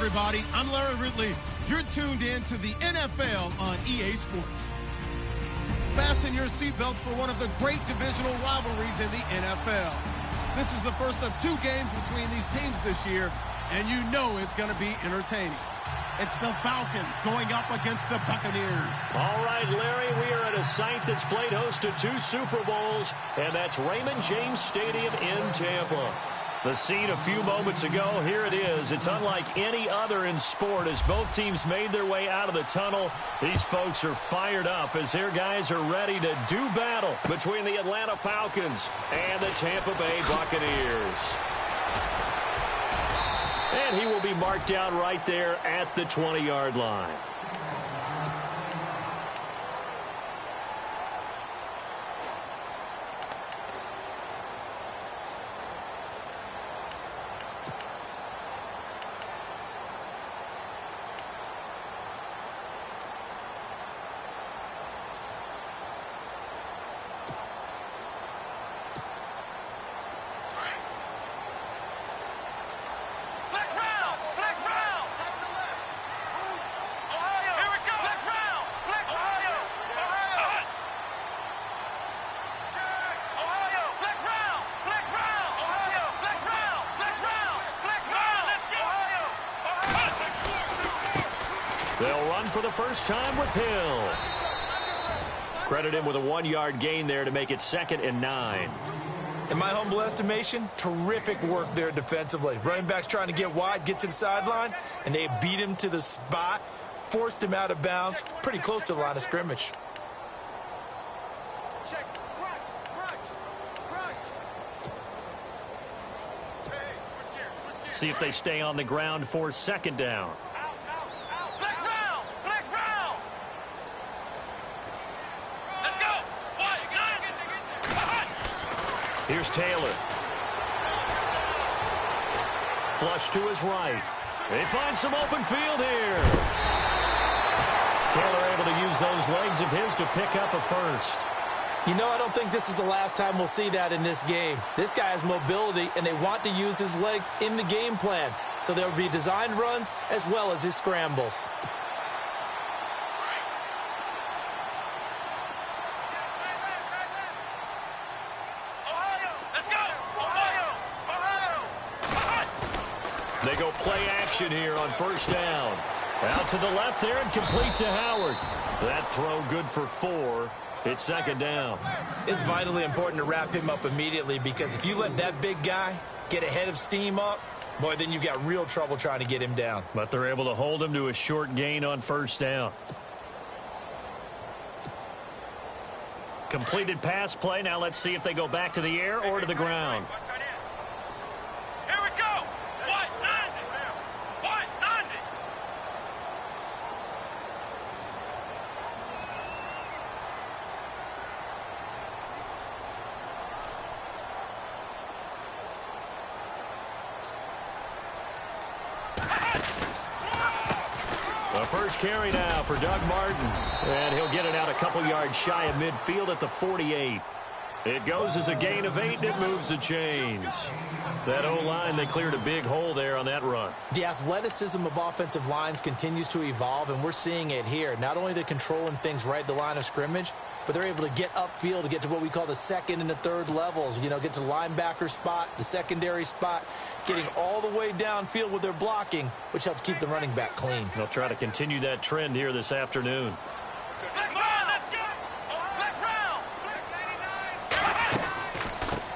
everybody. I'm Larry Ridley. You're tuned in to the NFL on EA Sports. Fasten your seatbelts for one of the great divisional rivalries in the NFL. This is the first of two games between these teams this year, and you know it's going to be entertaining. It's the Falcons going up against the Buccaneers. All right, Larry, we are at a site that's played host to 2 Super Bowls, and that's Raymond James Stadium in Tampa. The scene a few moments ago, here it is. It's unlike any other in sport as both teams made their way out of the tunnel. These folks are fired up as their guys are ready to do battle between the Atlanta Falcons and the Tampa Bay Buccaneers. And he will be marked down right there at the 20-yard line. They'll run for the first time with Hill. Credit him with a 1-yard gain there to make it 2nd and 9. In my humble estimation, terrific work there defensively. Running backs trying to get wide, get to the sideline, and they beat him to the spot, forced him out of bounds, pretty close to the line of scrimmage. See if they stay on the ground for 2nd down. Here's Taylor. Flush to his right. They find some open field here. Taylor able to use those legs of his to pick up a first. You know, I don't think this is the last time we'll see that in this game. This guy has mobility, and they want to use his legs in the game plan. So there'll be designed runs as well as his scrambles. They go play action here on 1st down. Out to the left there and complete to Howard. That throw good for 4. It's 2nd down. It's vitally important to wrap him up immediately because if you let that big guy get ahead of steam up, boy, then you've got real trouble trying to get him down. But they're able to hold him to a short gain on 1st down. Completed pass play. Now let's see if they go back to the air or to the ground. First carry now for Doug Martin. And he'll get it out a couple yards shy of midfield at the 48. It goes as a gain of 8, and it moves the chains. That O-line, they cleared a big hole there on that run. The athleticism of offensive lines continues to evolve, and we're seeing it here. Not only they're controlling things right at the line of scrimmage, but they're able to get upfield to get to what we call the 2nd and the 3rd levels. You know, get to the linebacker spot, the secondary spot, getting all the way downfield with their blocking, which helps keep the running back clean. They'll try to continue that trend here this afternoon.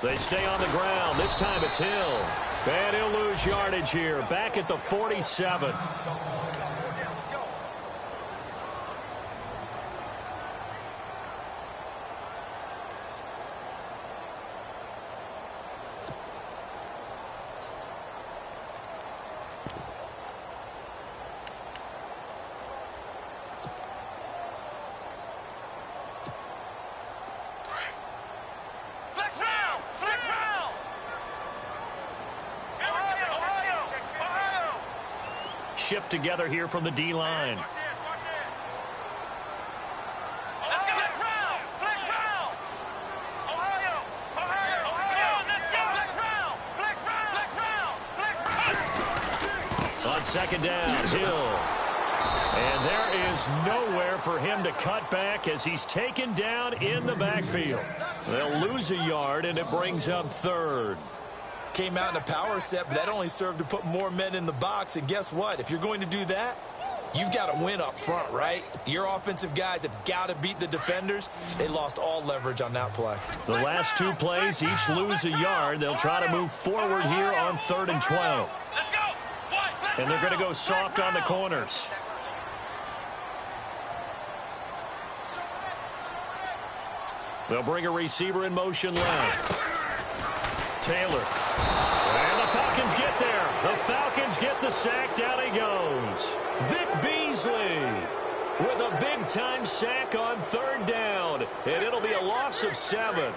They stay on the ground. This time it's Hill. And he'll lose yardage here. Back at the 47. Shift together here from the D-line. second down, Hill. And there is nowhere for him to cut back as he's taken down in the backfield. They'll lose a yard, and it brings up third. Came out in a power set, but that only served to put more men in the box. And guess what? If you're going to do that, you've got to win up front, right? Your offensive guys have got to beat the defenders. They lost all leverage on that play. The last two plays each lose a yard. They'll try to move forward here on 3rd and 12. And they're going to go soft on the corners. They'll bring a receiver in motion left. Taylor. And the Falcons get there. The Falcons get the sack. Down he goes. Vic Beasley with a big-time sack on 3rd down. And it'll be a loss of 7.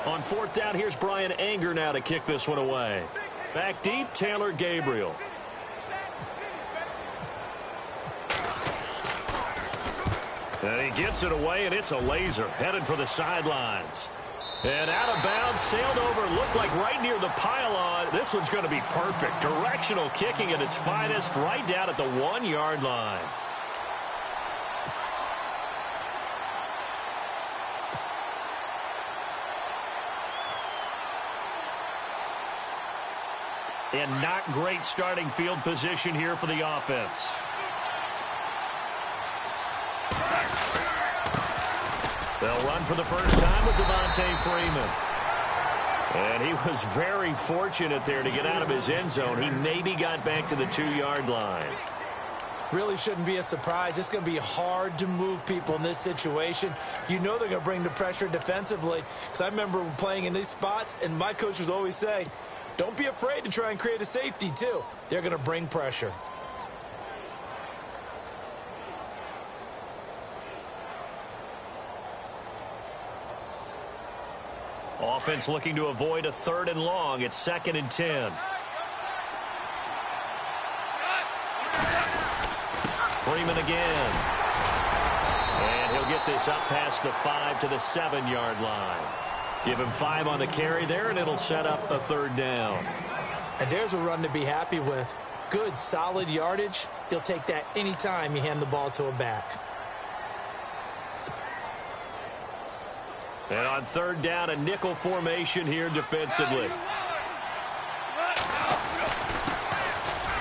On 4th down, here's Brian Anger now to kick this one away. Back deep, Taylor Gabriel. And he gets it away, and it's a laser headed for the sidelines. And out of bounds, sailed over, looked like right near the pylon. This one's going to be perfect. Directional kicking at its finest, right down at the 1-yard line. And not great starting field position here for the offense. They'll run for the first time with Devontae Freeman. And he was very fortunate there to get out of his end zone. He maybe got back to the 2-yard line. Really shouldn't be a surprise. It's going to be hard to move people in this situation. You know they're going to bring the pressure defensively. Because I remember playing in these spots, and my coach would always say, don't be afraid to try and create a safety, too. They're going to bring pressure. Offense looking to avoid a 3rd and long. It's 2nd and 10. Freeman again. And he'll get this up past the 5 to the 7-yard line. Give him 5 on the carry there, and it'll set up a 3rd down. And there's a run to be happy with. Good, solid yardage. He'll take that anytime you hand the ball to a back. And on 3rd down, a nickel formation here defensively.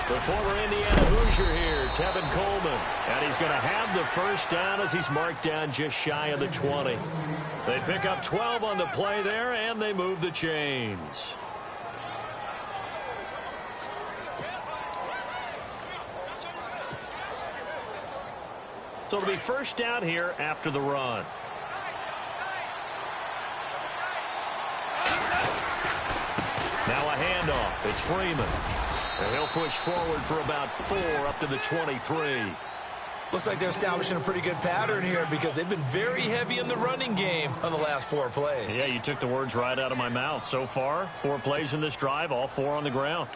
The former Indiana Hoosier here, Tevin Coleman. And he's going to have the first down as he's marked down just shy of the 20. They pick up 12 on the play there, and they move the chains. So it'll be first down here after the run. Now a handoff. It's Freeman. And he'll push forward for about 4 up to the 23. Looks like they're establishing a pretty good pattern here because they've been very heavy in the running game on the last 4 plays. Yeah, you took the words right out of my mouth. So far, 4 plays in this drive, all 4 on the ground.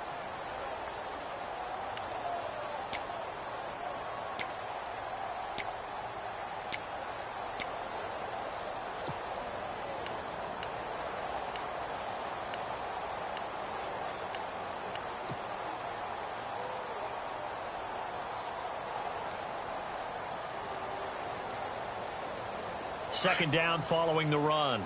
Second down following the run.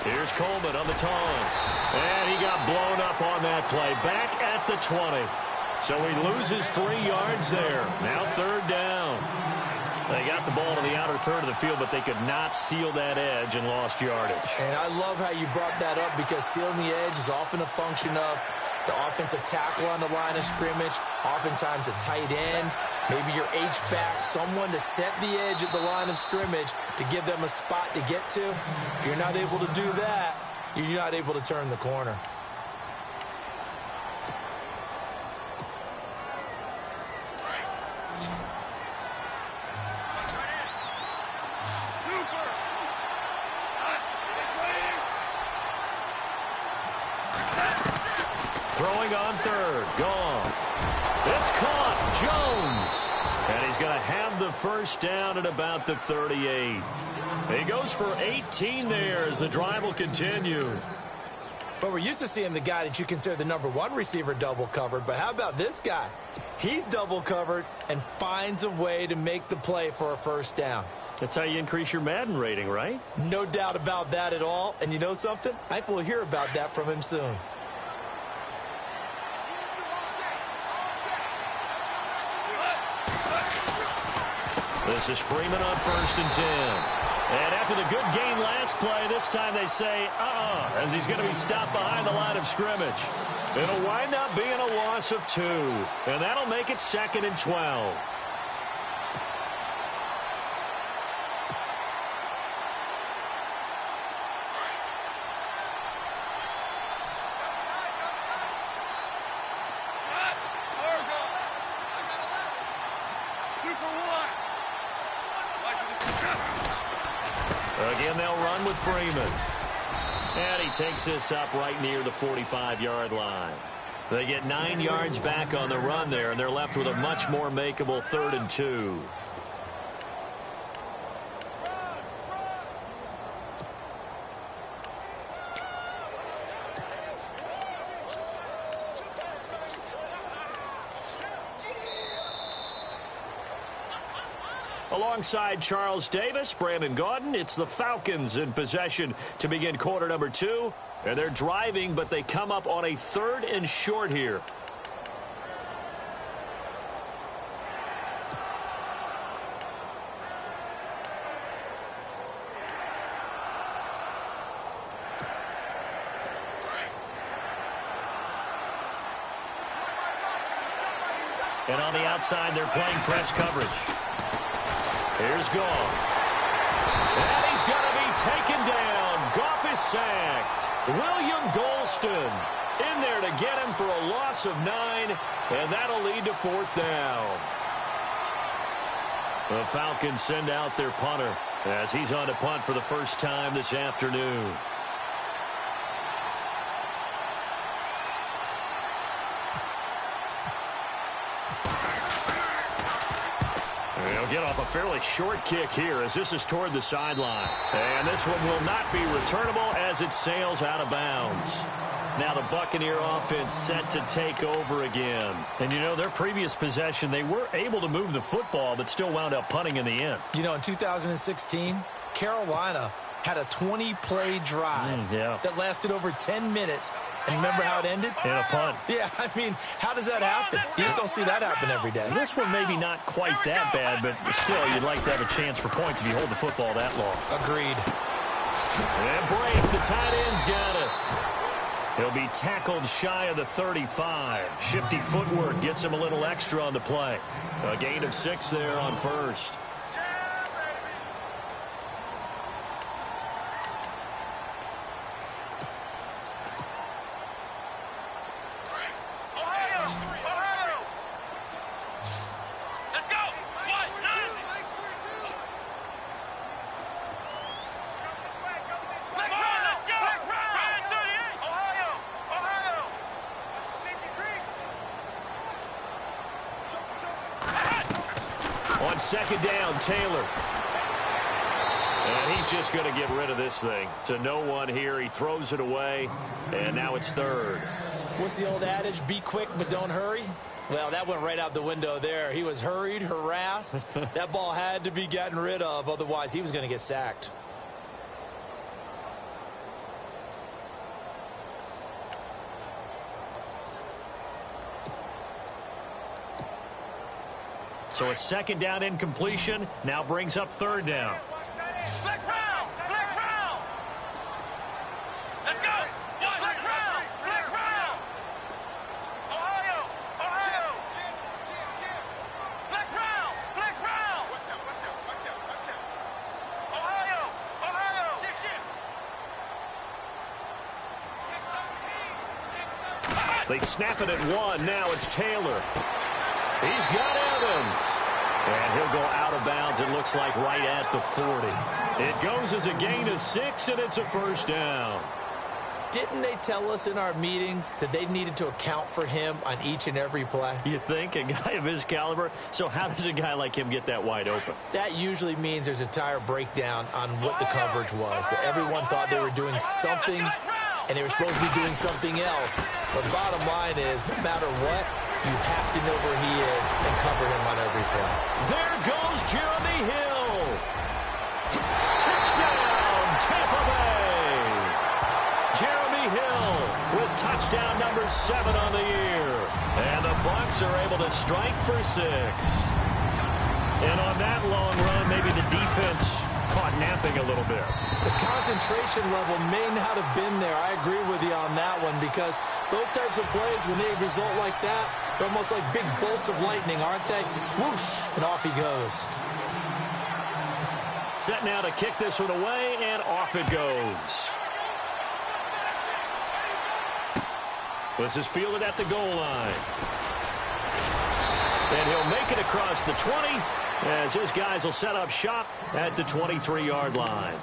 Here's Coleman on the toss. And he got blown up on that play. Back at the 20. So he loses 3 yards there. Now 3rd down. They got the ball to the outer third of the field, but they could not seal that edge and lost yardage. And I love how you brought that up because sealing the edge is often a function of the offensive tackle on the line of scrimmage, oftentimes a tight end, maybe your H-back, someone to set the edge at the line of scrimmage to give them a spot to get to. If you're not able to do that, you're not able to turn the corner. Throwing on 3rd. Goff. It's caught. Jones. And he's going to have the first down at about the 38. He goes for 18 there as the drive will continue. But we're used to seeing the guy that you consider the #1 receiver double covered. But how about this guy? He's double covered and finds a way to make the play for a first down. That's how you increase your Madden rating, right? No doubt about that at all. And you know something? I think we'll hear about that from him soon. This is Freeman on 1st and 10. And after the good gain last play, this time they say, as he's going to be stopped behind the line of scrimmage. It'll wind up being a loss of 2. And that'll make it 2nd and 12. Again, they'll run with Freeman. And he takes this up right near the 45-yard line. They get 9 yards back on the run there, and they're left with a much more makeable 3rd and 2. Alongside Charles Davis, Brandon Gaudin, it's the Falcons in possession to begin quarter number 2. And they're driving, but they come up on a 3rd and short here. And on the outside, they're playing press coverage. Here's Goff. And he's going to be taken down. Goff is sacked. William Golston in there to get him for a loss of 9, and that'll lead to 4th down. The Falcons send out their punter as he's on to punt for the first time this afternoon. He'll get off a fairly short kick here as this is toward the sideline. And this one will not be returnable as it sails out of bounds. Now the Buccaneer offense set to take over again. And, you know, their previous possession, they were able to move the football but still wound up punting in the end. You know, in 2016, Carolina had a 20-play drive that lasted over 10 minutes. And remember how it ended? In a punt. Yeah, I mean, how does that happen? You just don't see that happen every day. This one maybe not quite that bad, but still, you'd like to have a chance for points if you hold the football that long. Agreed. And break, the tight end's got it. He'll be tackled shy of the 35. Shifty footwork gets him a little extra on the play. A gain of 6 there on 1st. On 2nd down, Taylor. And he's just going to get rid of this thing. To no one here. He throws it away, and now it's 3rd. What's the old adage? Be quick, but don't hurry? Well, that went right out the window there. He was hurried, harassed. That ball had to be gotten rid of. Otherwise, he was going to get sacked. So a 2nd down incompletion now brings up 3rd down. Flex round! Flex round! Let's go! Flex round! Flex round! Ohio! Ohio! Flex round! Flex round! Watch out! Watch out! Watch out! Watch out! Ohio! Ohio! Shift! They snap it at 1. Now it's Taylor. He's got Evans. And he'll go out of bounds, it looks like, right at the 40. It goes as a gain of 6, and it's a 1st down. didn't they tell us in our meetings that they needed to account for him on each and every play? You think? A guy of his caliber? So how does a guy like him get that wide open? That usually means there's a tire breakdown on what the coverage was. That everyone thought they were doing something, and they were supposed to be doing something else. But the bottom line is, no matter what, you have to know where he is and cover him on every play. There goes Jeremy Hill. Touchdown, Tampa Bay. Jeremy Hill with touchdown number 7 on the year. And the Bucs are able to strike for 6. And on that long run, maybe the defense caught napping a little bit. The concentration level may not have been there. I agree with you on that one, because those types of plays, when they result like that, they're almost like big bolts of lightning, aren't they? Whoosh, and off he goes. Set now to kick this one away, and off it goes. This is fielded at the goal line. And he'll make it across the 20 as his guys will set up shop at the 23-yard line.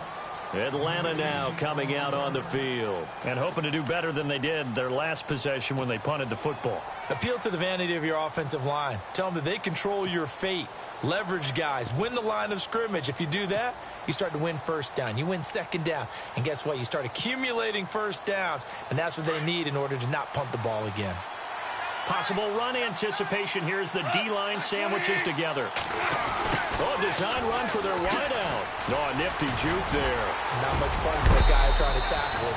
Atlanta now coming out on the field and hoping to do better than they did their last possession when they punted the football. Appeal to the vanity of your offensive line. Tell them that they control your fate. Leverage guys. Win the line of scrimmage. If you do that, you start to win first down. You win second down. And guess what? You start accumulating first downs. And that's what they need in order to not punt the ball again. Possible run anticipation. Here's the D-line sandwiches together. Oh, design run for their wideout. Oh, a nifty juke there. Not much fun for a guy trying to tackle him.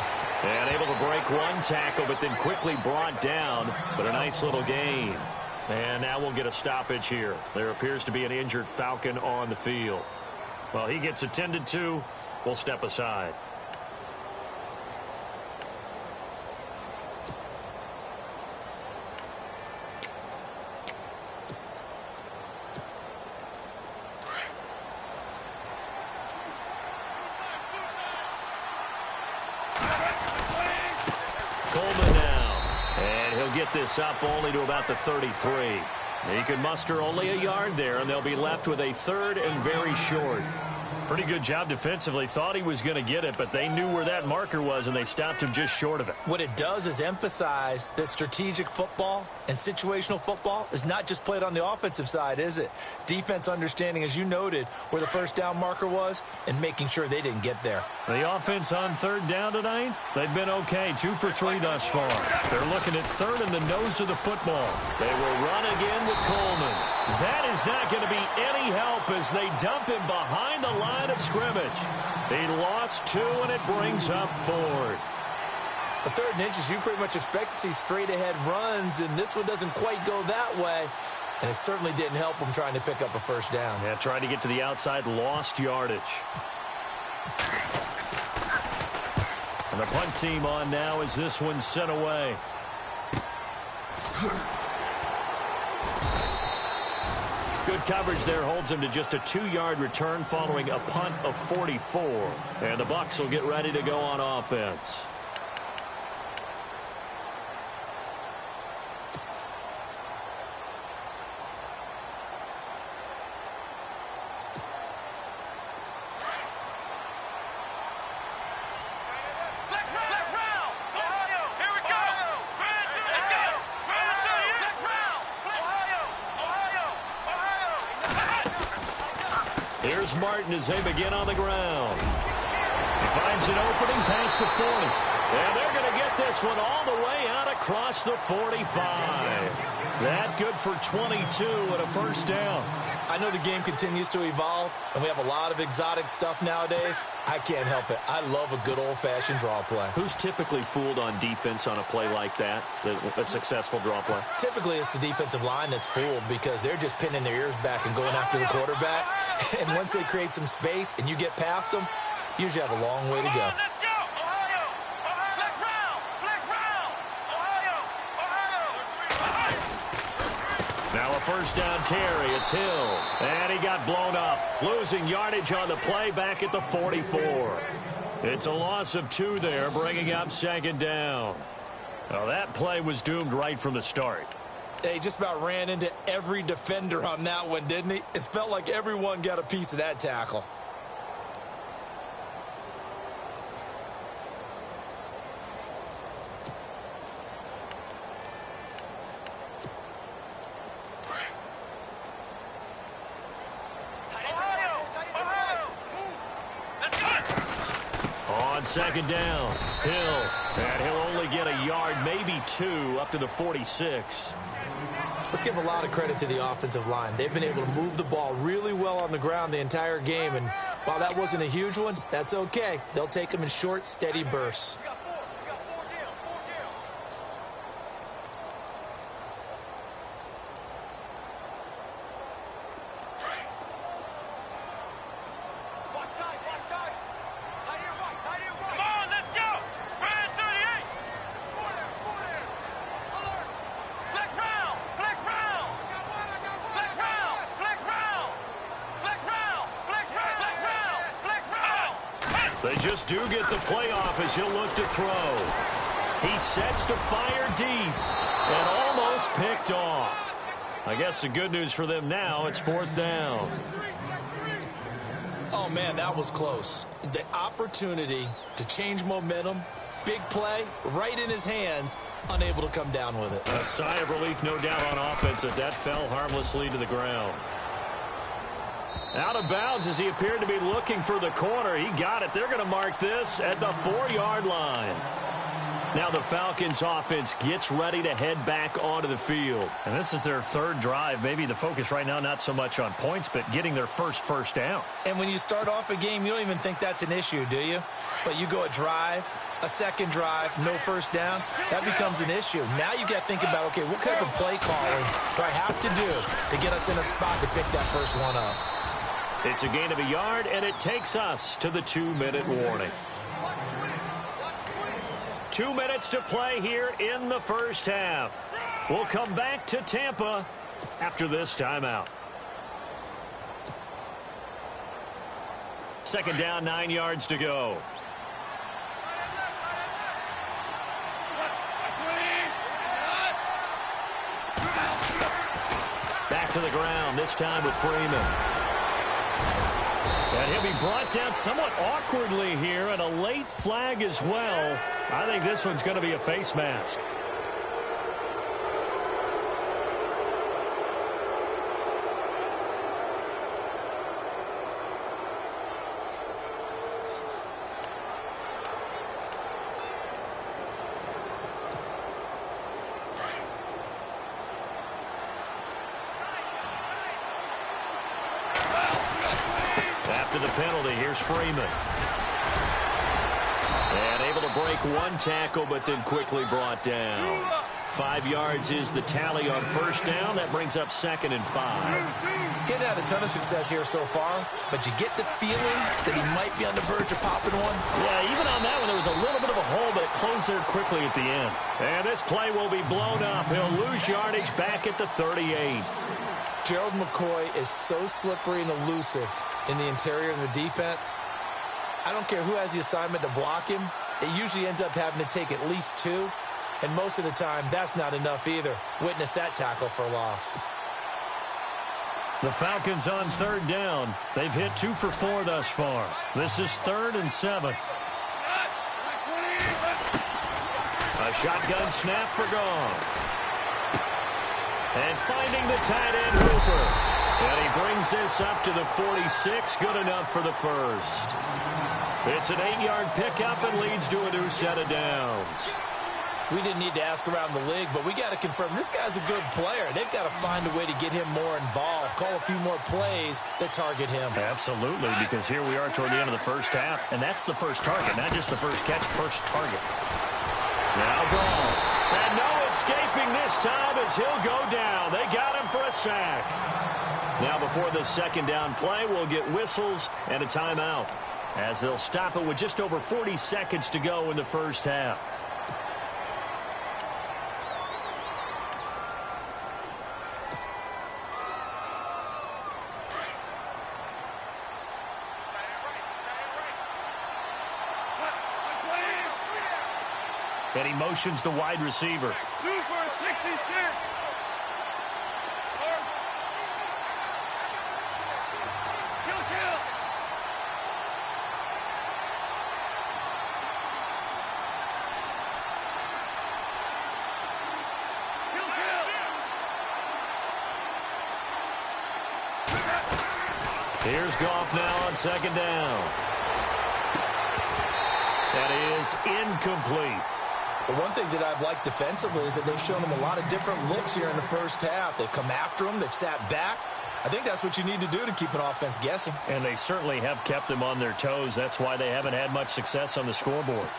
And able to break one tackle, but then quickly brought down. But a nice little gain. And now we'll get a stoppage here. There appears to be an injured Falcon on the field. Well, he gets attended to. We'll step aside. Get this up only to about the 33. He can muster only a yard there, and they'll be left with a 3rd and very short. Pretty good job defensively. Thought he was going to get it, but they knew where that marker was, and they stopped him just short of it. What it does is emphasize that strategic football and situational football is not just played on the offensive side, is it? Defense understanding, as you noted, where the first down marker was and making sure they didn't get there. The offense on 3rd down tonight, they've been okay. 2 for 3 thus far. They're looking at 3rd in the nose of the football. They will run again with Coleman. That is not going to be any help as they dump him behind the line of scrimmage. He lost 2, and it brings up 4th. The 3rd and inches, you pretty much expect to see straight-ahead runs, and this one doesn't quite go that way. And it certainly didn't help him trying to pick up a first down. Yeah, trying to get to the outside, lost yardage. And the punt team on now as this one's sent away. Good coverage there holds him to just a 2-yard return following a punt of 44. And the Bucs will get ready to go on offense. Here's Martin as they begin on the ground. He finds an opening past the 40. And they're going to get this one all the way out across the 45. That good for 22 and a first down. I know the game continues to evolve, and we have a lot of exotic stuff nowadays. I can't help it. I love a good old-fashioned draw play. Who's typically fooled on defense on a play like that, a successful draw play? Typically, it's the defensive line that's fooled because they're just pinning their ears back and going after the quarterback. And once they create some space and you get past them, you usually have a long way to go. Now a first down carry. It's Hill. And he got blown up. Losing yardage on the play back at the 44. It's a loss of 2 there, bringing up 2nd down. Now that play was doomed right from the start. He just about ran into every defender on that one, didn't he? It felt like everyone got a piece of that tackle. second down. Hill. And he'll only get a yard, maybe 2, up to the 46. Let's give a lot of credit to the offensive line. They've been able to move the ball really well on the ground the entire game. And while that wasn't a huge one, that's okay. They'll take them in short, steady bursts. They just do get the playoff as he'll look to throw. He sets to fire deep and almost picked off. I guess the good news for them now, it's 4th down. Oh, man, that was close. The opportunity to change momentum, big play, right in his hands, unable to come down with it. A sigh of relief, no doubt, on offense that fell harmlessly to the ground. Out of bounds as he appeared to be looking for the corner. He got it. They're going to mark this at the 4-yard line. Now the Falcons offense gets ready to head back onto the field. And this is their 3rd drive. Maybe the focus right now not so much on points, but getting their first down. And when you start off a game, you don't even think that's an issue, do you? But you go a drive, a second drive, no first down, that becomes an issue. Now you got to think about, okay, what type of play calling do I have to do to get us in a spot to pick that first one up? It's a gain of a yard, and it takes us to the 2-minute warning. 2 minutes to play here in the first half. We'll come back to Tampa after this timeout. 2nd down, 9 yards to go. Back to the ground, this time with Freeman. And he'll be brought down somewhat awkwardly here, and a late flag as well. I think this one's going to be a face mask. After the penalty, here's Freeman. And able to break one tackle, but then quickly brought down. 5 yards is the tally on first down. That brings up 2nd and 5. Getting had a ton of success here so far, but you get the feeling that he might be on the verge of popping one. Yeah, even on that one, there was a little bit of a hole, but it closed there quickly at the end. And this play will be blown up. He'll lose yardage back at the 38. Gerald McCoy is so slippery and elusive in the interior of the defense. I don't care who has the assignment to block him. It usually ends up having to take at least 2. And most of the time, that's not enough either. Witness that tackle for loss. The Falcons on 3rd down. They've hit 2 for 4 thus far. This is 3rd and 7. A shotgun snap for Goff. And finding the tight end, Hooper. And he brings this up to the 46. Good enough for the first. It's an 8-yard pickup and leads to a new set of downs. We didn't need to ask around the league, but we got to confirm this guy's a good player. They've got to find a way to get him more involved, call a few more plays that target him. Absolutely, because here we are toward the end of the first half, and that's the first target, not just the first catch, first target. Now Goff. And no escaping this time as he'll go down. They got him for a sack. Now before the 2nd down play, we'll get whistles and a timeout, as they'll stop it with just over 40 seconds to go in the first half. And he motions the wide receiver. 2 for 66. Kill. Kill. Here's Goff now on 2nd down. is incomplete. The one thing that I've liked defensively is that they've shown them a lot of different looks here in the first half. They've come after them. They've sat back. I think that's what you need to do to keep an offense guessing. And they certainly have kept them on their toes. That's why they haven't had much success on the scoreboard.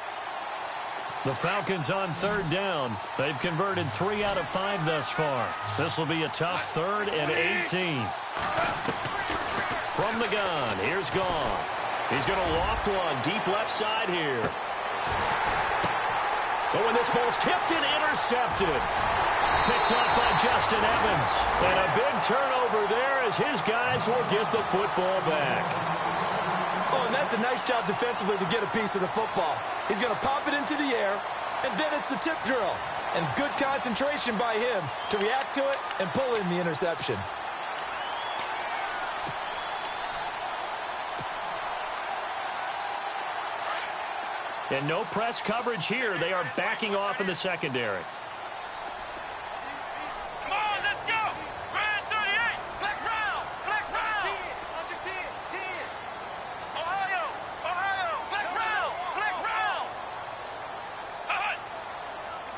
The Falcons on third down. They've converted 3 out of 5 thus far. This will be a tough 3rd and 18. From the gun, here's Goff. He's going to loft one deep left side here. But when this ball's tipped and intercepted. Picked off by Justin Evans. And a big turnover there as his guys will get the football back. Oh, and that's a nice job defensively to get a piece of the football. He's going to pop it into the air, and then it's the tip drill. And good concentration by him to react to it and pull in the interception. And no press coverage here. They are backing off in the secondary. Come on, let's go. Red 38. Flex round. Flex round. 10. Under 10. 10. Ohio. Ohio. Flex round. Flex round. Hut.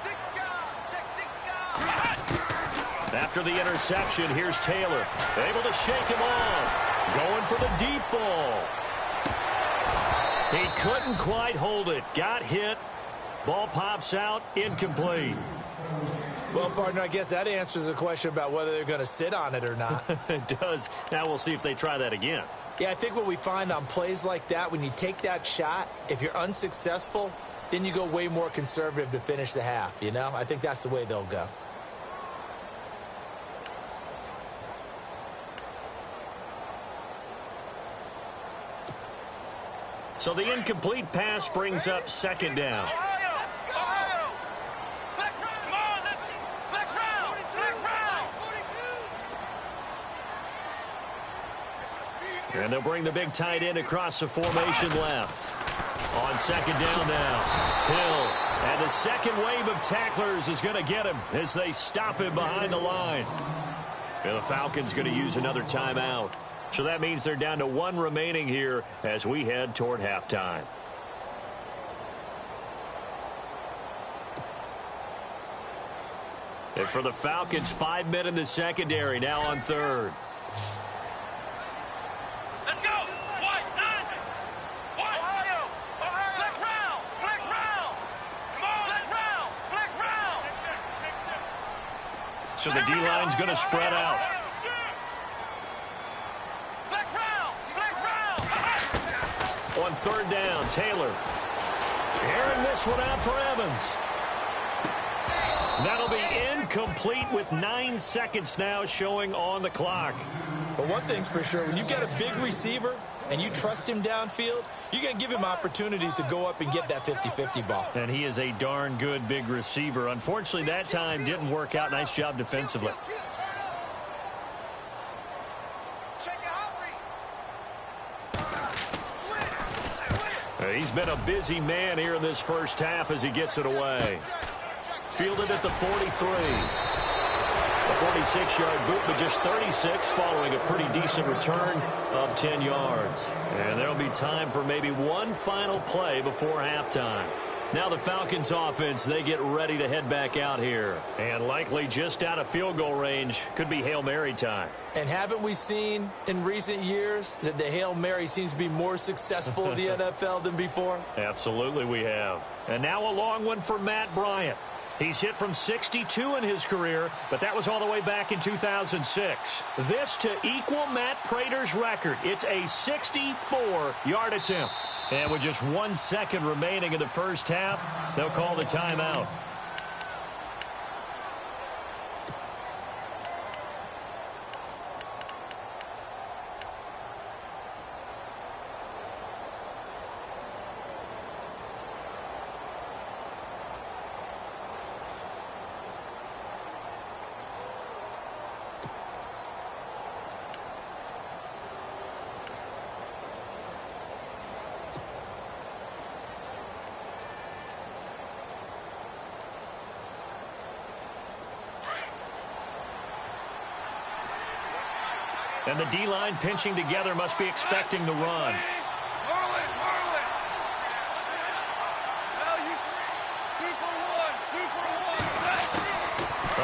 6 guard. Check 6 guard. After the interception, here's Taylor. Able to shake him off. Going for the deep ball. He couldn't quite hold it. Got hit. Ball pops out. Incomplete. Well, partner, I guess that answers the question about whether they're going to sit on it or not. It does. Now we'll see if they try that again. Yeah, I think what we find on plays like that, when you take that shot, if you're unsuccessful, then you go way more conservative to finish the half, you know? I think that's the way they'll go. So the incomplete pass brings up 2nd down. Ohio. Ohio. Flex round. Come on, let's flex round. Flex round. And they'll bring the big tight end across the formation left. On 2nd down now. Hill. And the second wave of tacklers is going to get him as they stop him behind the line. And the Falcons going to use another timeout. So that means they're down to 1 remaining here as we head toward halftime. And for the Falcons, 5 men in the secondary now on 3rd. Let's go. White, 9. White. Ohio. Ohio. Flex round. Flex round. Come on, flex round. Flex round. So the D-line's going to spread out. Flex round. Flex round. On 3rd down, Taylor. Airing this one out for Evans. That'll be incomplete with 9 seconds now showing on the clock. But one thing's for sure, when you get a big receiver and you trust him downfield, you're going to give him opportunities to go up and get that 50-50 ball. And he is a darn good big receiver. Unfortunately, that time didn't work out. Nice job defensively. He's been a busy man here in this first half as he gets it away. Fielded at the 43. A 46-yard boot, but just 36 following a pretty decent return of 10 yards. And there'll be time for maybe one final play before halftime. Now the Falcons offense, they get ready to head back out here. And likely just out of field goal range. Could be Hail Mary time. And haven't we seen in recent years that the Hail Mary seems to be more successful in the NFL than before? Absolutely we have. And now a long one for Matt Bryant. He's hit from 62 in his career, but that was all the way back in 2006. This to equal Matt Prater's record. It's a 64-yard attempt. And with just 1 second remaining in the first half, they'll call the timeout. And the D-line pinching together must be expecting the run.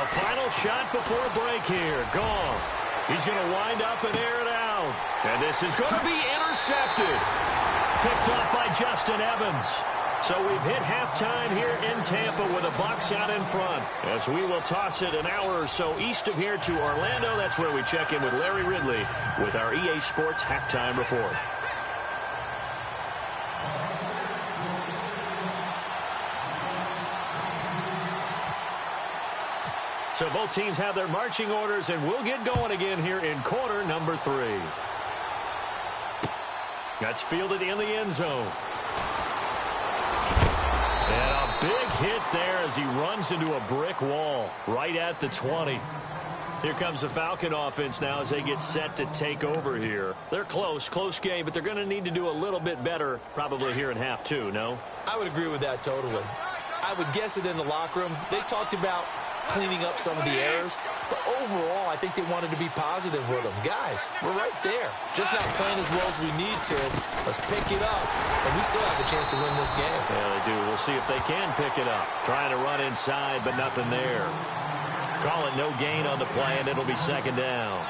A final shot before break here. Goff. He's going to wind up and air it out. And this is going to be intercepted. Picked off by Justin Evans. So we've hit halftime here in Tampa with the Bucs out in front. As we will toss it an hour or so east of here to Orlando. That's where we check in with Larry Ridley with our EA Sports Halftime Report. So both teams have their marching orders, and we'll get going again here in quarter number 3. That's fielded in the end zone. And a big hit there as he runs into a brick wall right at the 20. Here comes the Falcon offense now as they get set to take over here. They're close game, but they're going to need to do a little bit better probably here in half 2, no? I would agree with that totally. I would guess it in the locker room. They talked about cleaning up some of the errors, but overall, I think they wanted to be positive with them. Guys, we're right there. Just not playing as well as we need to. Let's pick it up, and we still have a chance to win this game. Yeah, they do. We'll see if they can pick it up. Trying to run inside, but nothing there. Call it no gain on the play, and it'll be second down.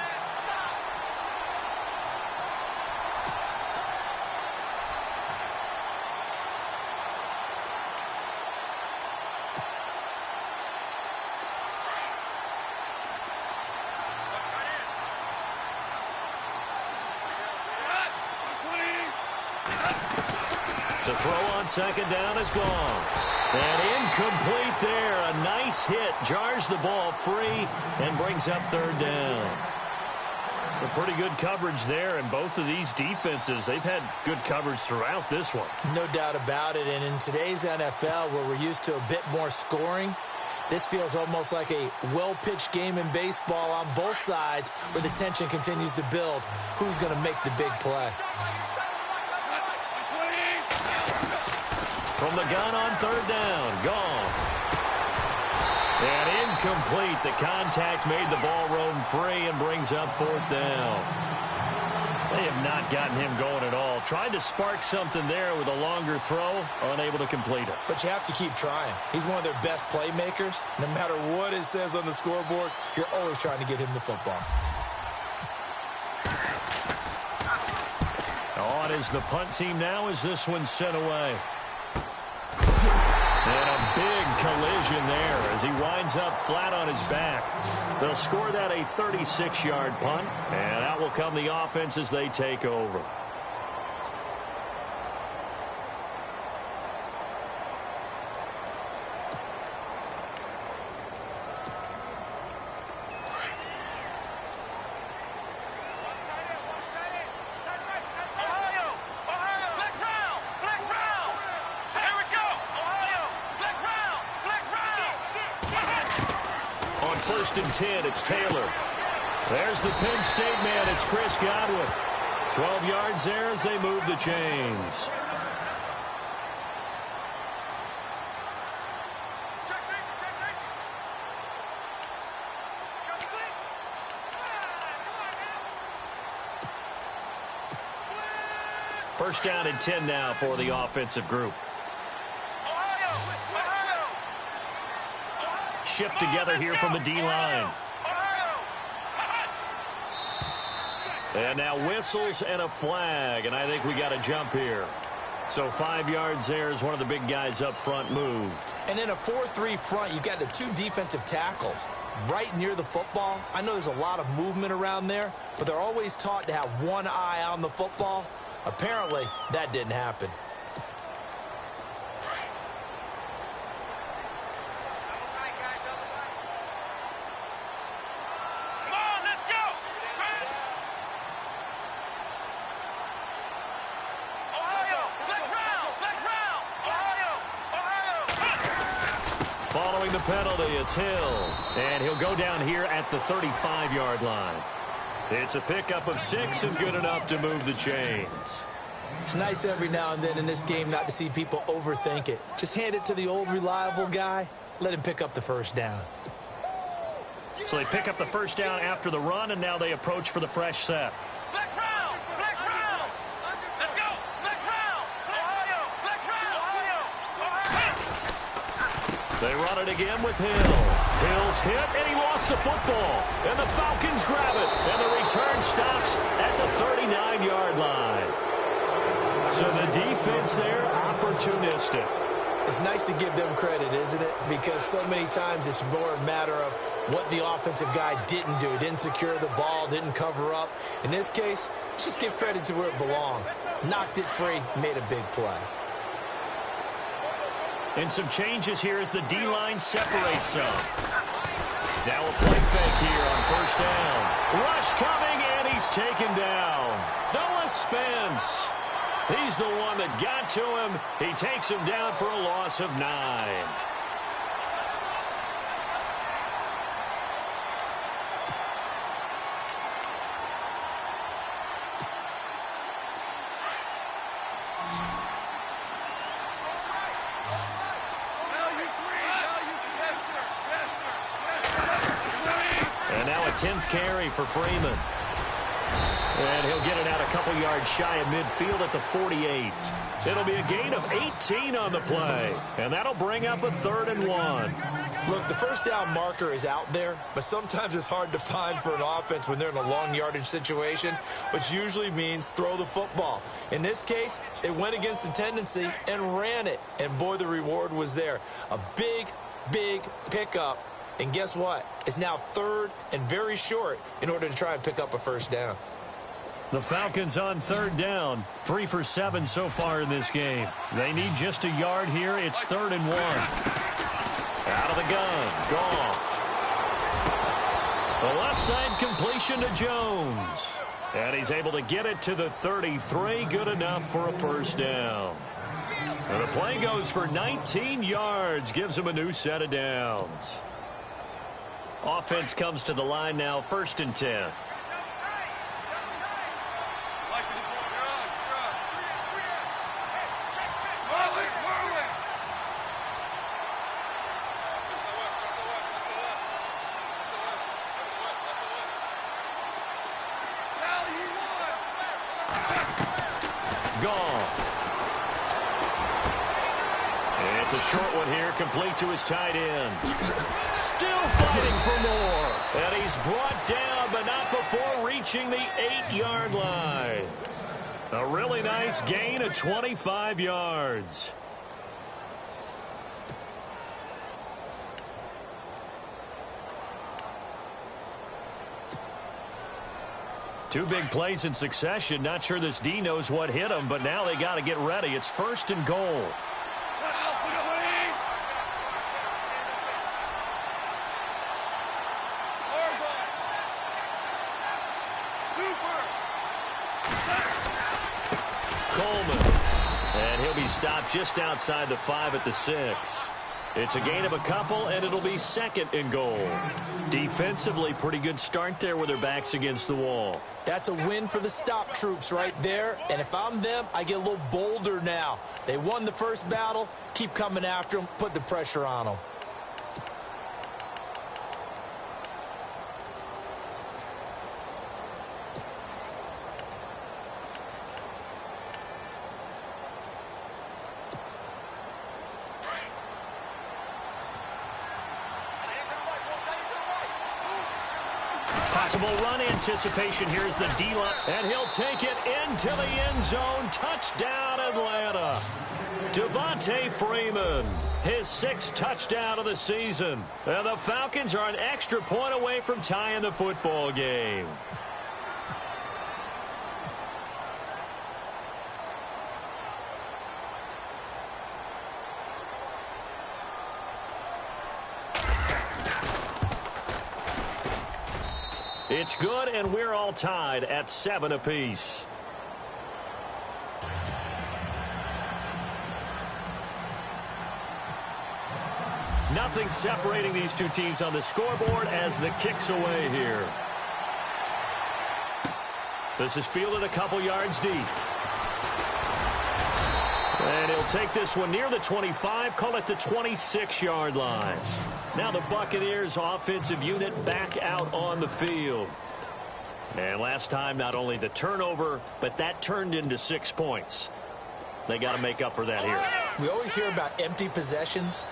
To throw on second down is gone. And incomplete there. A nice hit. Jars the ball free and brings up third down. A pretty good coverage there, and both of these defenses, they've had good coverage throughout this one. No doubt about it. And in today's NFL, where we're used to a bit more scoring, this feels almost like a well-pitched game in baseball on both sides where the tension continues to build. Who's going to make the big play? From the gun on third down, Goff. And incomplete. The contact made the ball roam free and brings up fourth down. They have not gotten him going at all. Tried to spark something there with a longer throw, unable to complete it. But you have to keep trying. He's one of their best playmakers. No matter what it says on the scoreboard, you're always trying to get him the football. On is the punt team now as this one's sent away. And a big collision there as he winds up flat on his back. They'll score that a 36-yard punt, and out will come the offense as they take over. First and 10, it's Taylor. There's the Penn State man. It's Chris Godwin. 12 yards there as they move the chains. First down and 10 now for the offensive group. Shift together here from the D-line. And now whistles and a flag, and I think we got a jump here. So 5 yards there as one of the big guys up front moved. And in a 4-3 front, you've got the two defensive tackles right near the football. I know there's a lot of movement around there, but they're always taught to have one eye on the football. Apparently, that didn't happen. Following the penalty, it's Hill. And he'll go down here at the 35-yard line. It's a pickup of 6 and good enough to move the chains. It's nice every now and then in this game not to see people overthink it. Just hand it to the old reliable guy. Let him pick up the first down. So they pick up the first down after the run, and now they approach for the fresh set. They run it again with Hill. Hill's hit, and he lost the football. And the Falcons grab it. And the return stops at the 39-yard line. So the defense there, opportunistic. It's nice to give them credit, isn't it? Because so many times it's more a matter of what the offensive guy didn't do. Didn't secure the ball, didn't cover up. In this case, let's just give credit to where it belongs. Knocked it free, made a big play. And some changes here as the D-line separates some. Now a play fake here on first down. Rush coming, and he's taken down. Noah Spence. He's the one that got to him. He takes him down for a loss of 9. And now a 10th carry for Freeman. And he'll get it out a couple yards shy of midfield at the 48. It'll be a gain of 18 on the play. And that'll bring up a 3rd and 1. Look, the first down marker is out there, but sometimes it's hard to find for an offense when they're in a long yardage situation, which usually means throw the football. In this case, it went against the tendency and ran it. And boy, the reward was there. A big, big pickup. And guess what? It's now 3rd and very short in order to try and pick up a first down. The Falcons on 3rd down. 3 for 7 so far in this game. They need just a yard here. It's 3rd and 1. Out of the gun. Goff. The left side completion to Jones. And he's able to get it to the 33. Good enough for a first down. And the play goes for 19 yards. Gives him a new set of downs. Offense comes to the line now. 1st and 10. It's a short one here, complete to his tight end. Still fighting for more. And he's brought down, but not before reaching the 8-yard line. A really nice gain of 25 yards. Two big plays in succession. Not sure this D knows what hit him, but now they got to get ready. It's 1st and goal. Stopped just outside the 5 at the 6. It's a gain of a couple, and it'll be 2nd and goal. Defensively, pretty good start there with their backs against the wall. That's a win for the stop troops right there. And if I'm them, I get a little bolder now. They won the first battle. Keep coming after them. Put the pressure on them. Possible run anticipation. Here's the D-line, and he'll take it into the end zone. Touchdown, Atlanta. Devontae Freeman, his 6th touchdown of the season. And the Falcons are an extra point away from tying the football game. It's good, and we're all tied at 7 apiece. Nothing separating these two teams on the scoreboard as the kick's away here. This is fielded a couple yards deep. And he'll take this one near the 25, call it the 26-yard line. Now the Buccaneers offensive unit back out on the field. And last time, not only the turnover, but that turned into 6 points. They got to make up for that here. We always hear about empty possessions.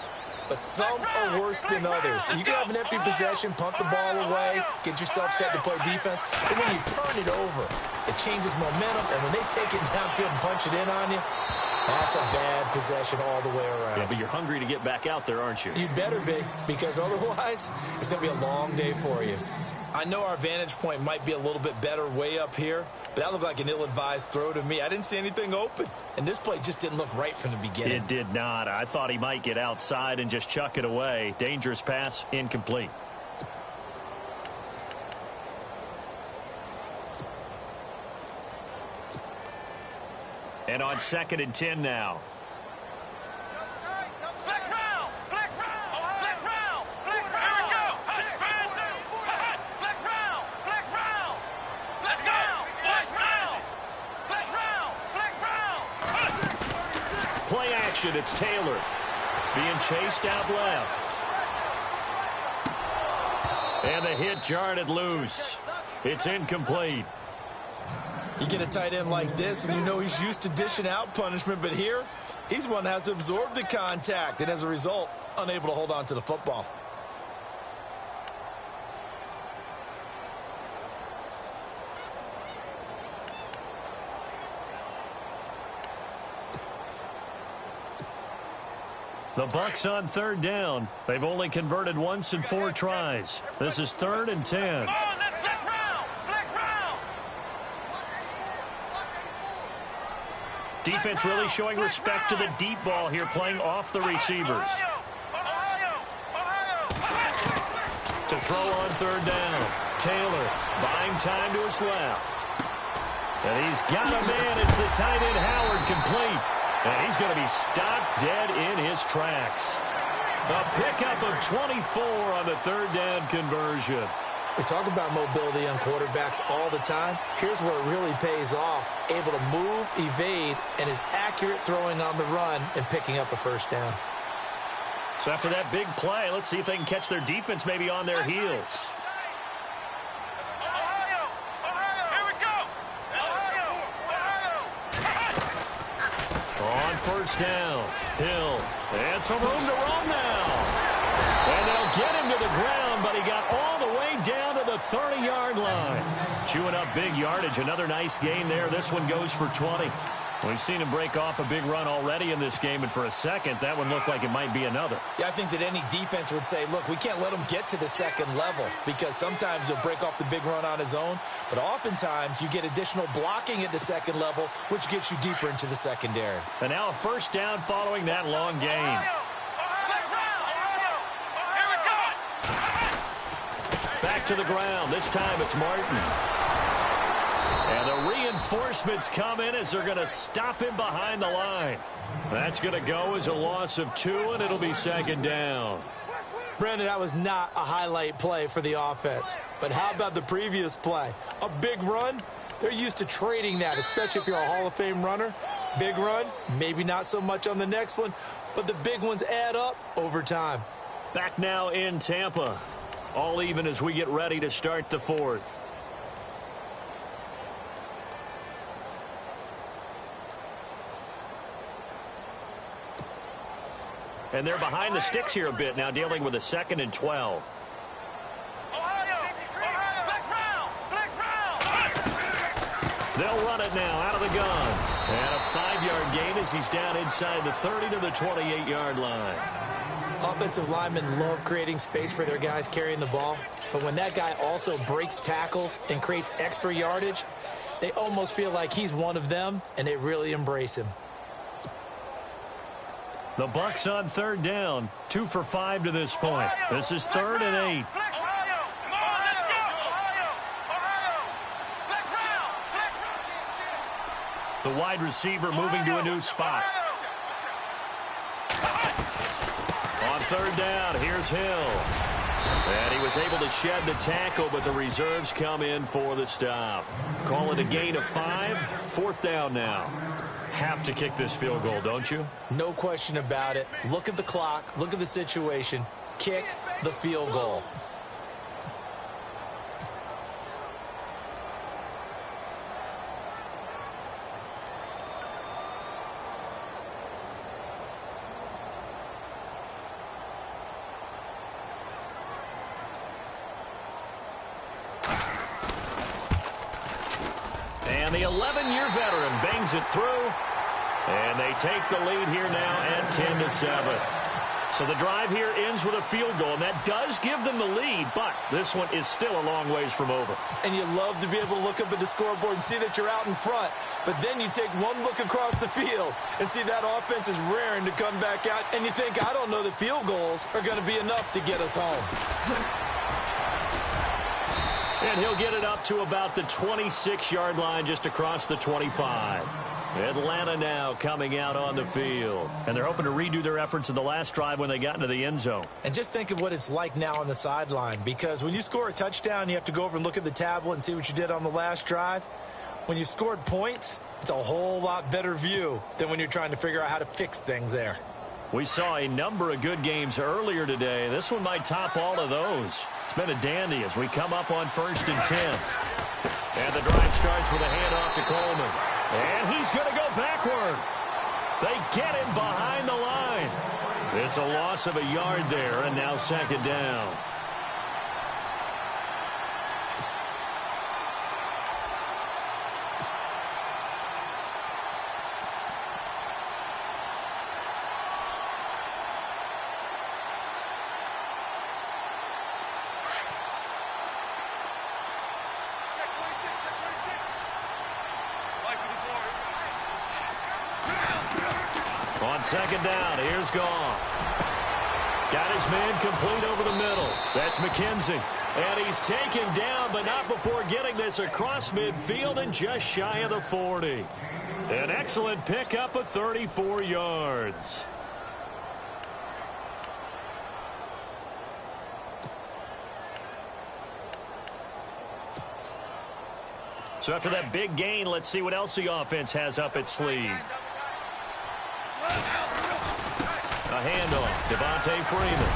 but some are worse than others. You can have an empty possession, punt the ball away, get yourself set to play defense, but when you turn it over, it changes momentum, and when they take it downfield and punch it in on you, that's a bad possession all the way around. Yeah, but you're hungry to get back out there, aren't you? You'd better be, because otherwise, it's going to be a long day for you. I know our vantage point might be a little bit better way up here, but that looked like an ill-advised throw to me. I didn't see anything open, and this play just didn't look right from the beginning. It did not. I thought he might get outside and just chuck it away. Dangerous pass, incomplete. And on 2nd and 10 now. Flex round! Flex round! Flex round! Flex round! Here we go! Flex round! Flex round! Let's go! Flex round! Flex round! Flex round! Play action, it's Taylor. Being chased out left. And the hit jarred it loose. It's incomplete. You get a tight end like this, and you know he's used to dishing out punishment, but here, he's one that has to absorb the contact, and as a result, unable to hold on to the football. The Bucs on 3rd down. They've only converted once in 4 tries. This is 3rd and 10. Defense really showing respect to the deep ball here, playing off the receivers. To throw on 3rd down. Taylor buying time to his left. And he's got a man. It's the tight end Howard, complete. And he's going to be stopped dead in his tracks. A pickup of 24 on the 3rd down conversion. We talk about mobility on quarterbacks all the time. Here's where it really pays off. Able to move, evade, and is accurate throwing on the run and picking up a 1st down. So after that big play, let's see if they can catch their defense maybe on their heels. On 1st down, Hill, and some room to roam now. And they'll get him to the ground, but he got all the way down to the 30-yard line. Chewing up big yardage, another nice gain there. This one goes for 20. We've seen him break off a big run already in this game, and for a second, that one looked like it might be another. Yeah, I think that any defense would say, look, we can't let him get to the 2nd level, because sometimes he'll break off the big run on his own, but oftentimes you get additional blocking at the 2nd level, which gets you deeper into the secondary. And now a 1st down following that long gain. Back to the ground. This time it's Martin. And the reinforcements come in as they're going to stop him behind the line. That's going to go as a loss of 2, and it'll be 2nd down. Brandon, that was not a highlight play for the offense. But how about the previous play? A big run? They're used to trading that, especially if you're a Hall of Fame runner. Big run, maybe not so much on the next one, but the big ones add up over time. Back now in Tampa. All even as we get ready to start the 4th. And they're behind the sticks here a bit now, dealing with a 2nd and 12. They'll run it now out of the gun. And a 5-yard gain as he's down inside the 30 to the 28-yard line. Offensive linemen love creating space for their guys carrying the ball, but when that guy also breaks tackles and creates extra yardage, they almost feel like he's one of them, and they really embrace him. The Bucs on 3rd down, 2 for 5 to this point. This is 3rd and 8. The wide receiver moving to a new spot. On 3rd down, here's Hill. And he was able to shed the tackle, but the reserves come in for the stop. Call it a gain of 5. 4th down now. Have to kick this field goal, don't you? No question about it. Look at the clock. Look at the situation. Kick the field goal. And the 11-year veteran bangs it through. And they take the lead here now at 10-7. So the drive here ends with a field goal, and that does give them the lead, but this one is still a long ways from over. And you love to be able to look up at the scoreboard and see that you're out in front, but then you take one look across the field and see that offense is raring to come back out, and you think, I don't know that field goals are going to be enough to get us home. And he'll get it up to about the 26-yard line, just across the 25. Atlanta now coming out on the field. And they're hoping to redo their efforts in the last drive when they got into the end zone. And just think of what it's like now on the sideline, because when you score a touchdown, you have to go over and look at the tablet and see what you did on the last drive. When you scored points, it's a whole lot better view than when you're trying to figure out how to fix things there. We saw a number of good games earlier today. This one might top all of those. It's been a dandy as we come up on 1st and 10. And the drive starts with a handoff to Coleman. And he's going to go backward. They get him behind the line. It's a loss of a yard there, and now 2nd down. On 2nd down, here's Goff. Got his man complete over the middle. That's McKenzie. And he's taken down, but not before getting this across midfield and just shy of the 40. An excellent pickup of 34 yards. So after that big gain, let's see what else the offense has up its sleeve. A handoff, Devontae Freeman.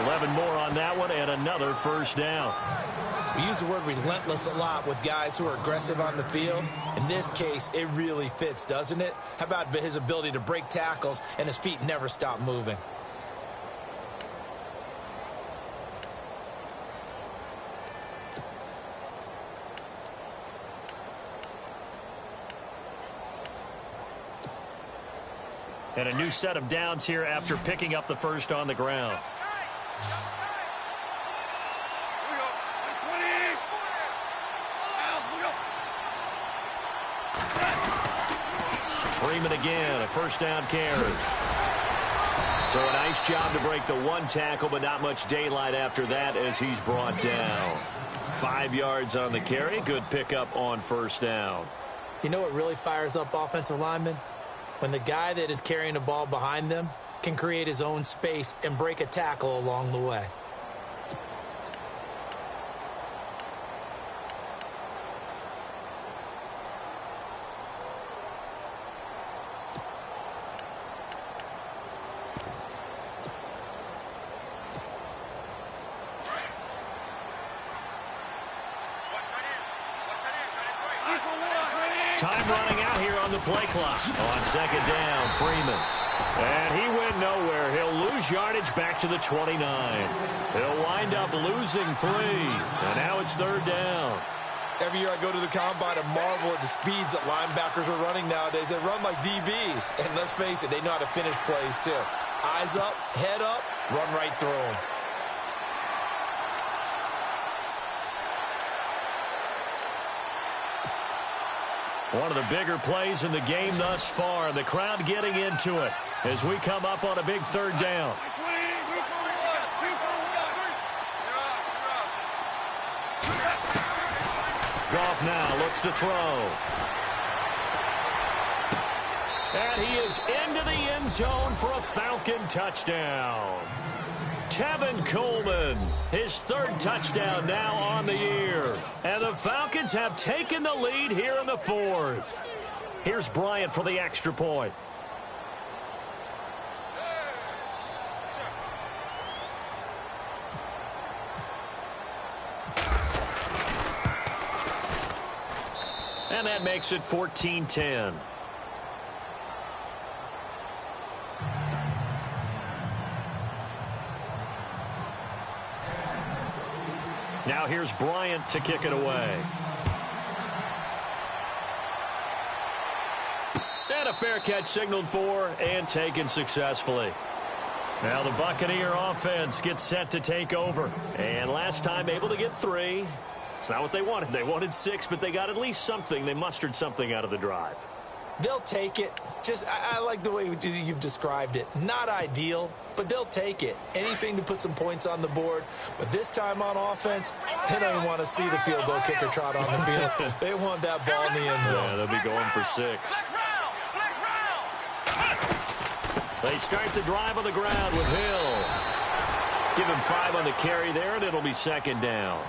11 more on that one, and another 1st down. We use the word relentless a lot with guys who are aggressive on the field. In this case, it really fits, doesn't it? How about his ability to break tackles and his feet never stop moving? And a new set of downs here after picking up the first on the ground. Freeman again, a 1st down carry. So a nice job to break the one tackle, but not much daylight after that as he's brought down. 5 yards on the carry. Good pickup on 1st down. You know what really fires up offensive linemen? When the guy that is carrying the ball behind them can create his own space and break a tackle along the way. Time running out here on the play clock. On 2nd down, Freeman. And he went nowhere. He'll lose yardage back to the 29. He'll wind up losing 3. And now it's 3rd down. Every year I go to the combine and marvel at the speeds that linebackers are running nowadays. They run like DBs. And let's face it, they know how to finish plays too. Eyes up, head up, run right through them. One of the bigger plays in the game thus far. The crowd getting into it as we come up on a big 3rd down. Goff now looks to throw. And he is into the end zone for a Falcon touchdown. Tevin Coleman, his 3rd touchdown now on the year. And the Falcons have taken the lead here in the 4th. Here's Bryant for the extra point. And that makes it 14-10. Now here's Bryant to kick it away. fair catch signaled for and taken successfully. Now the Buccaneer offense gets set to take over. And last time able to get 3. It's not what they wanted. They wanted 6, but they got at least something. They mustered something out of the drive. They'll take it. I like the way you've described it. Not ideal, but they'll take it. Anything to put some points on the board. But this time on offense, they don't even want to see the field goal kicker trot on the field. They want that ball in the end zone. Yeah, they'll be going for 6. They start the drive on the ground with Hill. Give him 5 on the carry there, and it'll be second down.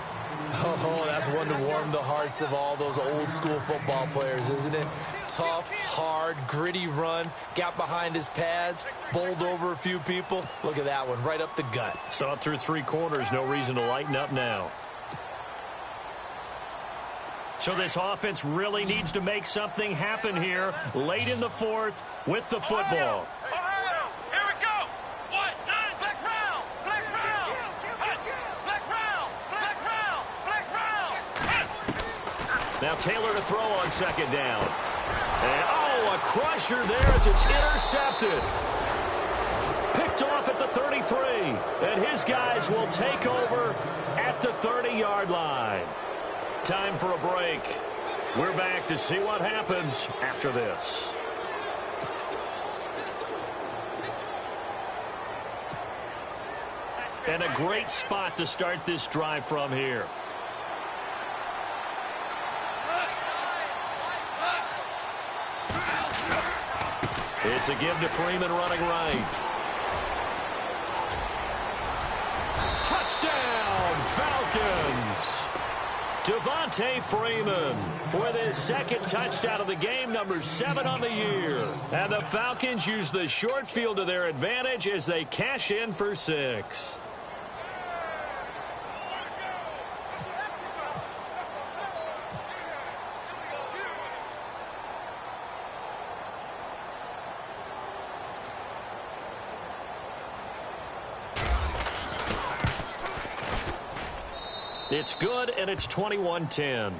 Oh, that's one to warm the hearts of all those old-school football players, isn't it? Tough, hard, gritty run, got behind his pads, bowled over a few people. Look at that one, right up the gut. So up through 3 quarters, no reason to lighten up now. So this offense really needs to make something happen here late in the 4th with the football. Now Taylor to throw on second down. And, a crusher there as it's intercepted. Picked off at the 33. And his guys will take over at the 30-yard line. Time for a break. We're back to see what happens after this. And a great spot to start this drive from here. It's a give to Freeman running right. Touchdown, Falcons! Devontae Freeman with his second touchdown of the game, number 7 on the year. And the Falcons use the short field to their advantage as they cash in for 6. It's good, and it's 21-10.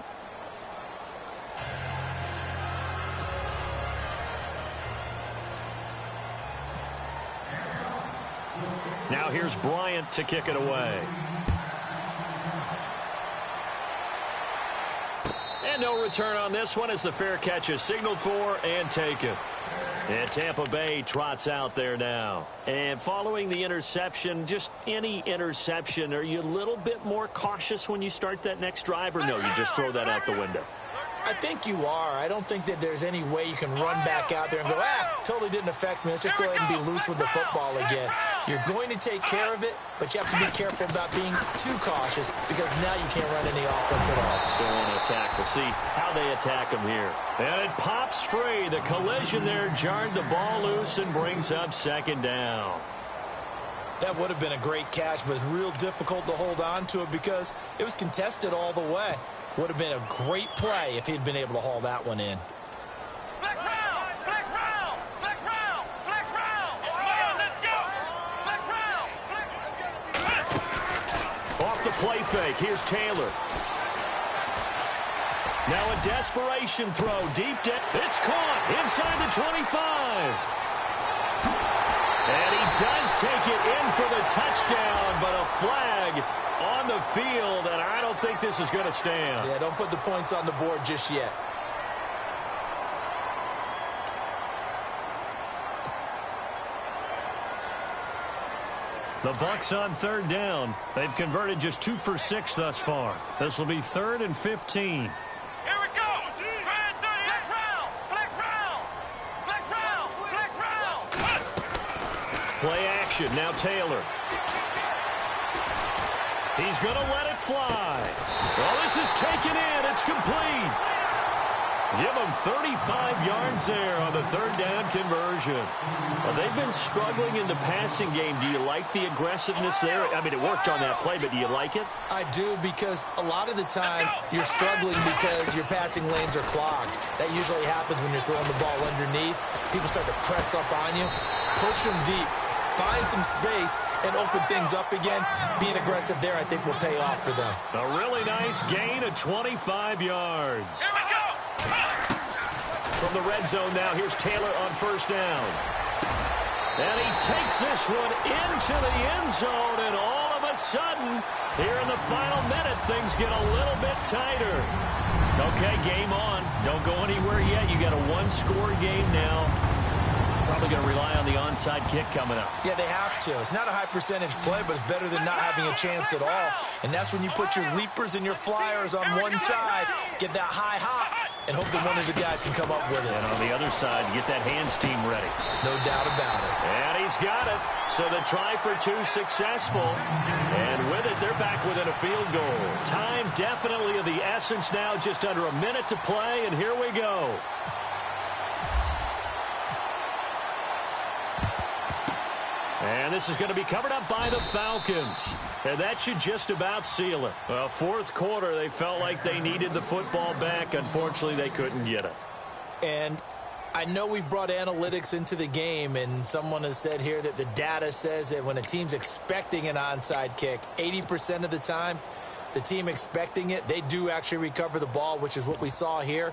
Now here's Bryant to kick it away. And no return on this one as the fair catch is signaled for and taken. And Tampa Bay trots out there now. And following the interception, just any interception, are you a little bit more cautious when you start that next drive, or no, you just throw that out the window? I think you are. I don't think that there's any way you can run back out there and go, totally didn't affect me. Let's just go ahead and be loose with the football again. You're going to take care of it, but you have to be careful about being too cautious because now you can't run any offense at all. Still want to attack. We'll see how they attack him here. And it pops free. The collision there jarred the ball loose and brings up second down. That would have been a great catch, but it's real difficult to hold on to it because it was contested all the way. Would have been a great play if he'd been able to haul that one in. Flex round! Flex round! Flex round! Flex round! Let's go! Flex round! Flex. Off the play fake, here's Taylor. Now a desperation throw, deep down. It's caught inside the 25. And he does take it in for the touchdown, but a flag on the field, and I don't think this is going to stand. Yeah, don't put the points on the board just yet. The Bucs on third down. They've converted just 2 for 6 thus far. This will be 3rd and 15. Here we go! Flex round! Flex round! Flex round! Flex round! Play action, now Taylor. He's going to let it fly. Well, this is taken in. It's complete. Give them 35 yards there on the third down conversion. Well, they've been struggling in the passing game. Do you like the aggressiveness there? I mean, it worked on that play, but do you like it? I do, because a lot of the time you're struggling because your passing lanes are clogged. That usually happens when you're throwing the ball underneath. People start to press up on you. Push them deep. Find some space and open things up again. Being aggressive there, I think, will pay off for them. A really nice gain of 25 yards. Here we go! From the red zone now, here's Taylor on first down. And he takes this one into the end zone, and all of a sudden, here in the final minute, things get a little bit tighter. Okay, game on. Don't go anywhere yet. You got a one-score game now. Probably going to rely on the onside kick coming up. Yeah, they have to. It's not a high-percentage play, but it's better than not having a chance at all. And that's when you put your leapers and your flyers on one side, get that high hop, and hope that one of the guys can come up with it. And on the other side, get that hands team ready. No doubt about it. And he's got it. So the try for two successful. And with it, they're back within a field goal. Time definitely of the essence now. Just under a minute to play, and here we go. And this is going to be covered up by the Falcons. And that should just about seal it. Well, fourth quarter, they felt like they needed the football back. Unfortunately, they couldn't get it. And I know we brought analytics into the game, and someone has said here that the data says that when a team's expecting an onside kick, 80% of the time, the team expecting it, they do actually recover the ball, which is what we saw here.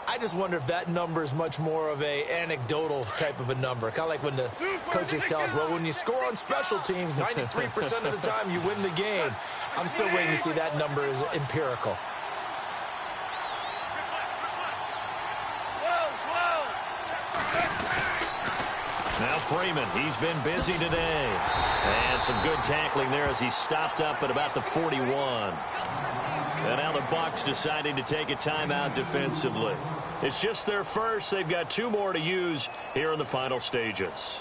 I just wonder if that number is much more of a anecdotal type of a number. Kind of like when the coaches tell us, well, when you score on special teams, 93% of the time you win the game. I'm still waiting to see that number is empirical. Now Freeman, he's been busy today. And some good tackling there as he stopped up at about the 41. And now the Bucs deciding to take a timeout defensively. It's just their first. They've got two more to use here in the final stages.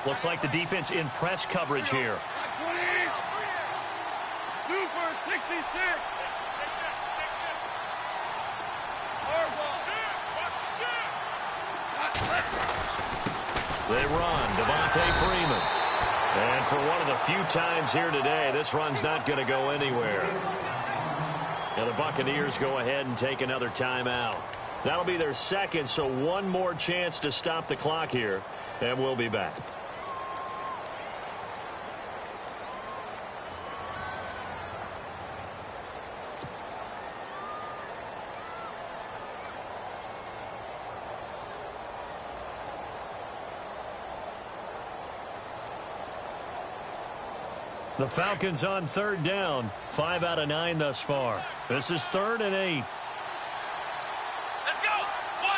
Looks like the defense in press coverage here. 2 for 66. They run. Devontae Freeman. And for one of the few times here today, this run's not going to go anywhere. Now the Buccaneers go ahead and take another timeout. That'll be their second, so one more chance to stop the clock here, and we'll be back. The Falcons on third down. 5 out of 9 thus far. This is 3rd and 8. Let's go. 1,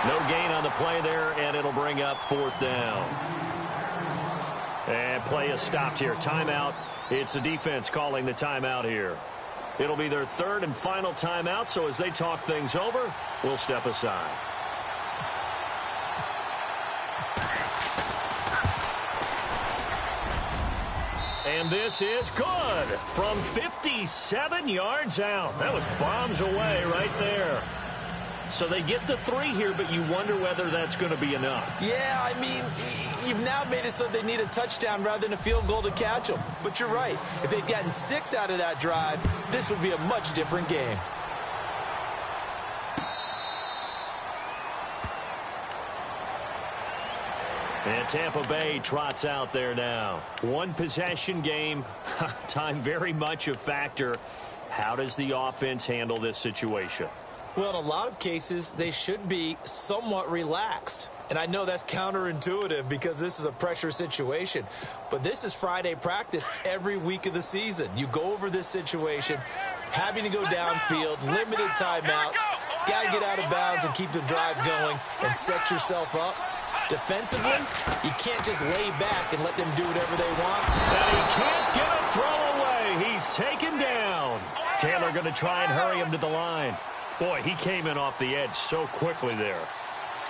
9. No gain on the play there, and it'll bring up 4th down. And play is stopped here. Timeout. It's the defense calling the timeout here. It'll be their 3rd and final timeout, so as they talk things over, we'll step aside. And this is good from 57 yards out. That was bombs away right there. So they get the 3 here, but you wonder whether that's going to be enough. Yeah, I mean, you've now made it so they need a touchdown rather than a field goal to catch them. But you're right. If they'd gotten 6 out of that drive, this would be a much different game. And Tampa Bay trots out there now. One possession game. Time very much a factor. How does the offense handle this situation? Well, in a lot of cases, they should be somewhat relaxed. And I know that's counterintuitive because this is a pressure situation. But this is Friday practice every week of the season. You go over this situation, having to go downfield, limited timeouts, got to get out of bounds and keep the drive going and set yourself up. Defensively, you can't just lay back and let them do whatever they want. And he can't get a throw away. He's taken down. Taylor going to try and hurry him to the line. Boy, he came in off the edge so quickly there.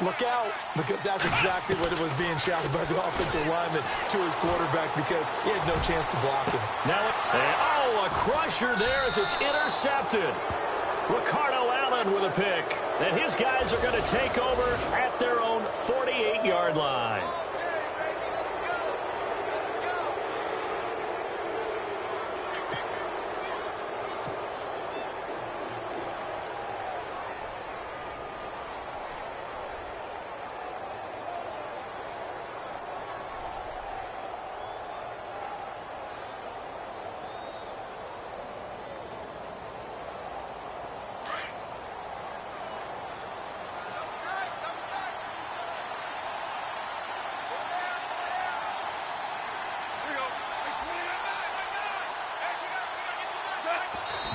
Look out, because that's exactly what it was being shouted by the offensive lineman to his quarterback because he had no chance to block him. Now, a crusher there as it's intercepted. Ricardo Allen with a pick. And his guys are going to take over at their own 48-yard line.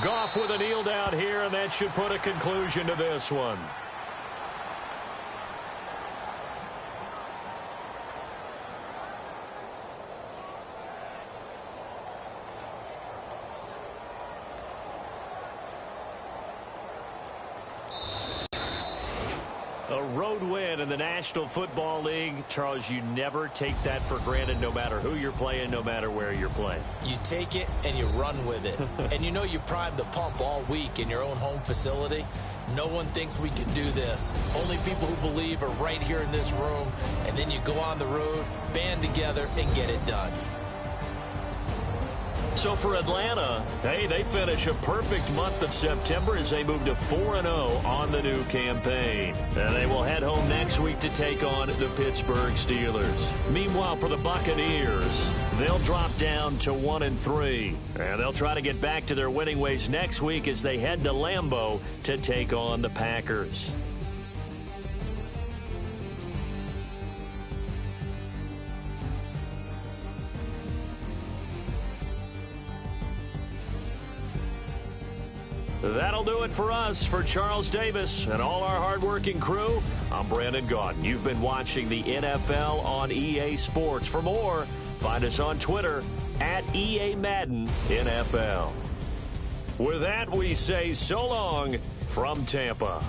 Goff with a kneel down here, and that should put a conclusion to this one. A road win in the National Football League. Charles, you never take that for granted no matter who you're playing, no matter where you're playing. You take it and you run with it. And you know you primed the pump all week in your own home facility. No one thinks we can do this. Only people who believe are right here in this room. And then you go on the road, band together, and get it done. So for Atlanta, hey, they finish a perfect month of September as they move to 4-0 on the new campaign. And they will head home next week to take on the Pittsburgh Steelers. Meanwhile, for the Buccaneers, they'll drop down to 1-3. And they'll try to get back to their winning ways next week as they head to Lambeau to take on the Packers. That'll do it for us. For Charles Davis and all our hardworking crew, I'm Brandon Gaudin. You've been watching the NFL on EA Sports. For more, find us on Twitter at EA Madden NFL. With that, we say so long from Tampa.